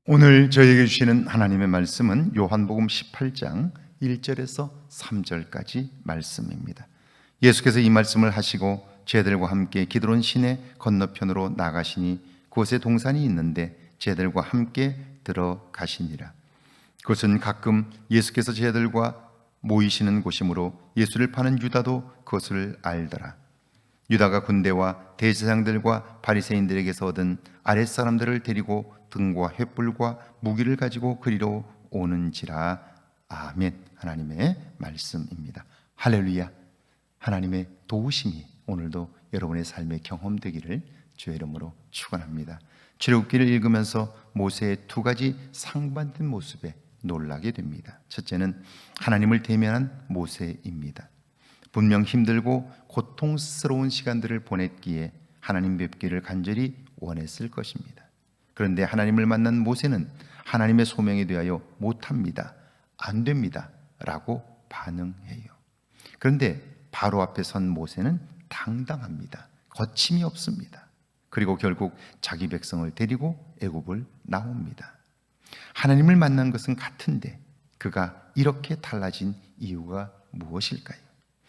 오늘 저에게 주시는 하나님의 말씀은 요한복음 18장 1절에서 3절까지 말씀입니다. 예수께서 이 말씀을 하시고 제들과 함께 기드론 시내 건너편으로 나가시니 그곳에 동산이 있는데 제들과 함께 들어가시니라. 그것은 가끔 예수께서 제들과 모이시는 곳이므로 예수를 파는 유다도 그것을 알더라. 유다가 군대와 대제사장들과 바리새인들에게서 얻은 아랫사람들을 데리고 등과 횃불과 무기를 가지고 그리로 오는지라. 아멘. 하나님의 말씀입니다. 할렐루야. 하나님의 도우심이 오늘도 여러분의 삶의 경험되기를 주의 이름으로 축원합니다. 출애굽기를 읽으면서 모세의 두 가지 상반된 모습에 놀라게 됩니다. 첫째는 하나님을 대면한 모세입니다. 분명 힘들고 고통스러운 시간들을 보냈기에 하나님 뵙기를 간절히 원했을 것입니다. 그런데 하나님을 만난 모세는 하나님의 소명에 대하여 못합니다, 안 됩니다 라고 반응해요. 그런데 바로 앞에 선 모세는 당당합니다. 거침이 없습니다. 그리고 결국 자기 백성을 데리고 애굽을 나옵니다. 하나님을 만난 것은 같은데 그가 이렇게 달라진 이유가 무엇일까요?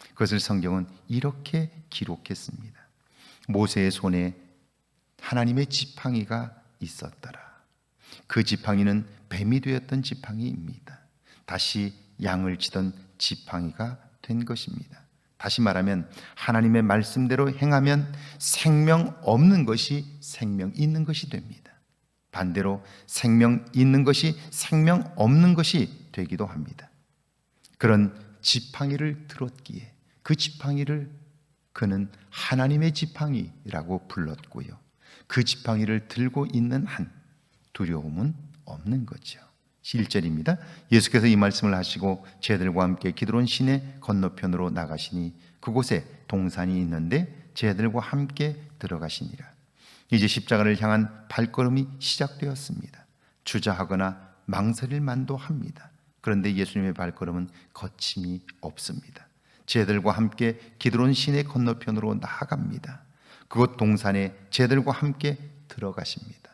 그것을 성경은 이렇게 기록했습니다. 모세의 손에 하나님의 지팡이가 있었더라. 그 지팡이는 뱀이 되었던 지팡이입니다. 다시 양을 치던 지팡이가 된 것입니다. 다시 말하면 하나님의 말씀대로 행하면 생명 없는 것이 생명 있는 것이 됩니다. 반대로 생명 있는 것이 생명 없는 것이 되기도 합니다. 그런 지팡이를 들었기에 그 지팡이를 그는 하나님의 지팡이라고 불렀고요. 그 지팡이를 들고 있는 한 두려움은 없는 거죠. 1절입니다. 예수께서 이 말씀을 하시고 제들과 함께 기드론 시내 건너편으로 나가시니 그곳에 동산이 있는데 제들과 함께 들어가시니라. 이제 십자가를 향한 발걸음이 시작되었습니다. 주저하거나 망설일 만도 합니다. 그런데 예수님의 발걸음은 거침이 없습니다. 제들과 함께 기드론 시내 건너편으로 나아갑니다. 그곳 동산에 제들과 함께 들어가십니다.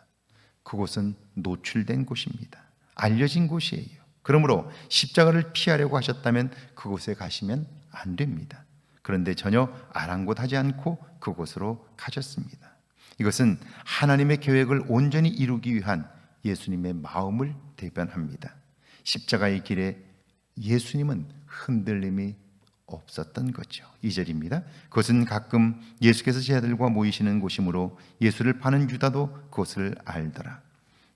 그곳은 노출된 곳입니다. 알려진 곳이에요. 그러므로 십자가를 피하려고 하셨다면 그곳에 가시면 안 됩니다. 그런데 전혀 아랑곳하지 않고 그곳으로 가셨습니다. 이것은 하나님의 계획을 온전히 이루기 위한 예수님의 마음을 대변합니다. 십자가의 길에 예수님은 흔들림이 없었던 거죠. 2절입니다. 그것은 가끔 예수께서 제자들과 모이시는 곳이므로 예수를 파는 유다도 그것을 알더라.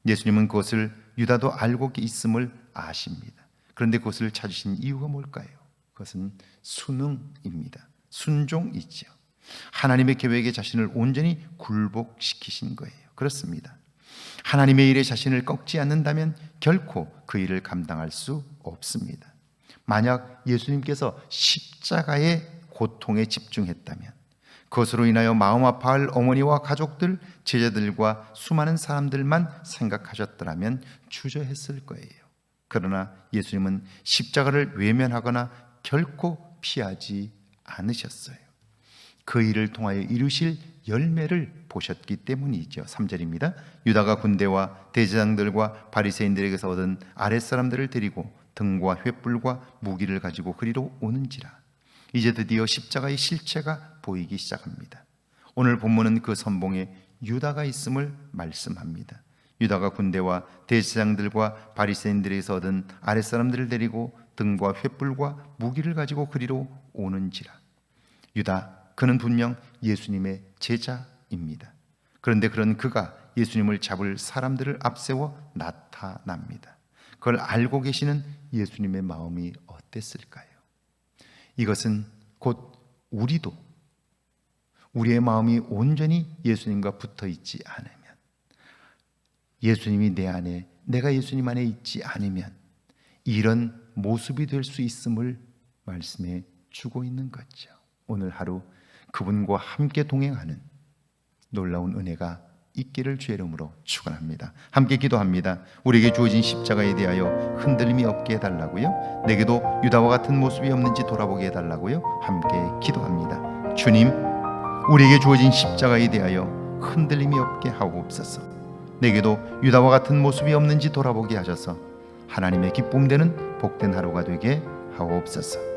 예수님은 그것을 유다도 알고 있음을 아십니다. 그런데 그것을 찾으신 이유가 뭘까요? 그것은 순응입니다. 순종이죠. 하나님의 계획에 자신을 온전히 굴복시키신 거예요. 그렇습니다. 하나님의 일에 자신을 꺾지 않는다면 결코 그 일을 감당할 수 없습니다. 만약 예수님께서 십자가의 고통에 집중했다면 그것으로 인하여 마음 아파할 어머니와 가족들, 제자들과 수많은 사람들만 생각하셨더라면 주저했을 거예요. 그러나 예수님은 십자가를 외면하거나 결코 피하지 않으셨어요. 그 일을 통하여 이루실 열매를 보셨기 때문이죠. 3절입니다. 유다가 군대와 대제사장들과 바리새인들에게서 얻은 아랫사람들을 데리고 등과 횃불과 무기를 가지고 그리로 오는지라. 이제 드디어 십자가의 실체가 보이기 시작합니다. 오늘 본문은 그 선봉에 유다가 있음을 말씀합니다. 유다가 군대와 대제사장들과 바리새인들에게서 얻은 아랫사람들을 데리고 등과 횃불과 무기를 가지고 그리로 오는지라. 유다, 그는 분명 예수님의 제자입니다. 그런데 그런 그가 예수님을 잡을 사람들을 앞세워 나타납니다. 그걸 알고 계시는 예수님의 마음이 어땠을까요? 이것은 곧 우리도 우리의 마음이 온전히 예수님과 붙어 있지 않으면, 예수님이 내 안에, 내가 예수님 안에 있지 않으면 이런 모습이 될 수 있음을 말씀해 주고 있는 거죠. 오늘 하루 그분과 함께 동행하는 놀라운 은혜가 있기를 주의 이름으로 축원합니다. 함께 기도합니다. 우리에게 주어진 십자가에 대하여 흔들림이 없게 해달라고요. 내게도 유다와 같은 모습이 없는지 돌아보게 해달라고요. 함께 기도합니다. 주님, 우리에게 주어진 십자가에 대하여 흔들림이 없게 하옵소서. 내게도 유다와 같은 모습이 없는지 돌아보게 하셔서 하나님의 기쁨 되는 복된 하루가 되게 하옵소서.